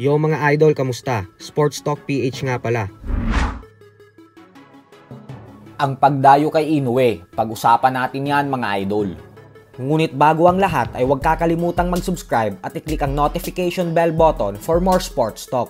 Yo mga idol, kamusta? Sports Talk PH nga pala. Ang pagdayo kay Inoue, pag-usapan natin yan mga idol. Ngunit bago ang lahat ay huwag kakalimutang mag-subscribe at i-click ang notification bell button for more sports talk.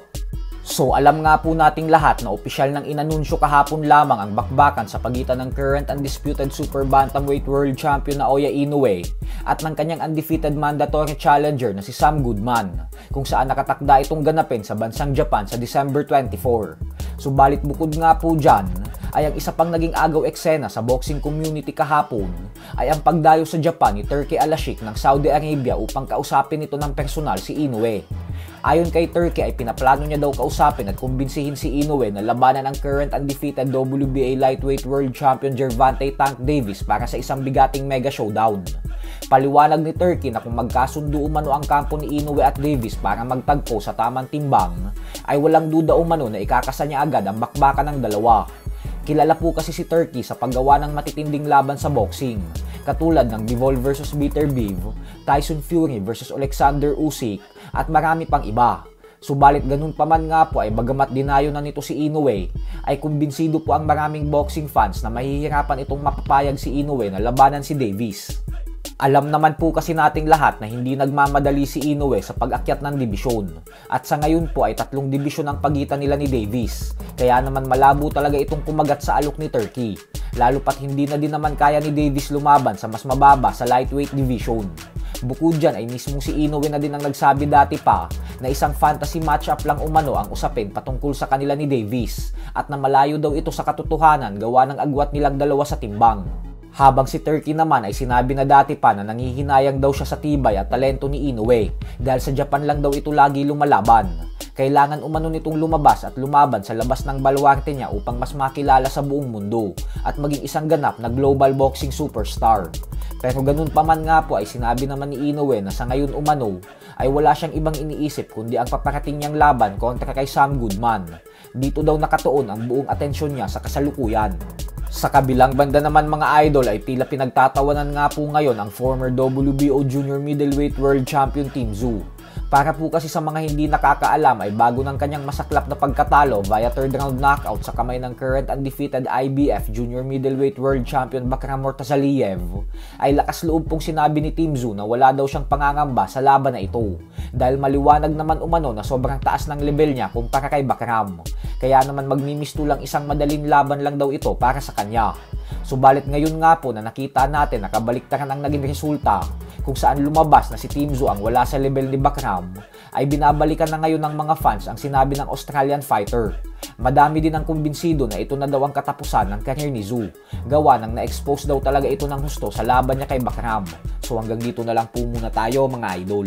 So alam nga po nating lahat na opisyal nang inanunsyo kahapon lamang ang bakbakan sa pagitan ng current undisputed super bantamweight world champion na Oya Inoue at ng kanyang undefeated mandatory challenger na si Sam Goodman, kung saan nakatakda itong ganapin sa bansang Japan sa December 24. Subalit bukod nga po dyan, ay ang isa pang naging agaw eksena sa boxing community kahapon ay ang pagdayo sa Japan ni Turki Al-Sheikh ng Saudi Arabia upang kausapin ito ng personal si Inoue. Ayon kay Turki ay pinaplano niya daw kausapin at kumbinsihin si Inoue na labanan ang current undefeated WBA lightweight world champion Gervonta Tank Davis para sa isang bigating mega showdown. Paliwanag ni Turki na kung magkasundo umano ang kampo ni Inoue at Davis para magtagpo sa tamang timbang, ay walang duda umano na ikakasa niya agad ang bakbakan ng dalawa. Kilala po kasi si Turki sa paggawa ng matitinding laban sa boxing, katulad ng Bivol vs Beterbiev, Tyson Fury vs Alexander Usyk, at marami pang iba. Subalit ganun pa man nga po ay bagamat dinayo na nito si Inoue, ay kumbinsido po ang maraming boxing fans na mahihirapan itong mapapayag si Inoue na labanan si Davis. Alam naman po kasi nating lahat na hindi nagmamadali si Inoue sa pag-akyat ng dibisyon. At sa ngayon po ay 3 dibisyon ang pagitan nila ni Davis. Kaya naman malabo talaga itong kumagat sa alok ni Turki. Lalo pat hindi na din naman kaya ni Davis lumaban sa mas mababa sa lightweight division. Bukod dyan ay mismo si Inoue na din ang nagsabi dati pa na isang fantasy matchup lang umano ang usapin patungkol sa kanila ni Davis at na malayo daw ito sa katotohanan gawa ng agwat nilang dalawa sa timbang. Habang si Turki naman ay sinabi na dati pa na nangihinayang daw siya sa tibay at talento ni Inoue dahil sa Japan lang daw ito lagi lumalaban. Kailangan umano nitong lumabas at lumaban sa labas ng baluarte niya upang mas makilala sa buong mundo at maging isang ganap na global boxing superstar. Pero ganun pa man nga po ay sinabi naman ni Inoue na sa ngayon umano ay wala siyang ibang iniisip kundi ang paparating niyang laban kontra kay Sam Goodman. Dito daw nakatuon ang buong atensyon niya sa kasalukuyan. Sa kabilang banda naman mga idol ay tila pinagtatawanan nga po ngayon ang former WBO Junior Middleweight World Champion Tim Tszyu. Para po kasi sa mga hindi nakakaalam ay bago ng kanyang masaklap na pagkatalo via third round knockout sa kamay ng current undefeated IBF Junior Middleweight World Champion Bakram Murtazaliev, ay lakas loob pong sinabi ni Tim Tszyu na wala daw siyang pangangamba sa laban na ito dahil maliwanag naman umano na sobrang taas ng level niya kumpara kay Bakram. Kaya naman magmimisto lang isang madaling laban lang daw ito para sa kanya. Subalit ngayon nga po na nakita natin na kabaliktaran ang naging resulta kung saan lumabas na si Tim Tszyu ang wala sa level ni Bakram, ay binabalikan na ngayon ng mga fans ang sinabi ng Australian fighter. Madami din ang kumbinsido na ito na daw ang katapusan ng career ni Tszyu. Gawa nang na-expose daw talaga ito ng husto sa laban niya kay Bakram. So hanggang dito na lang po muna tayo mga idol.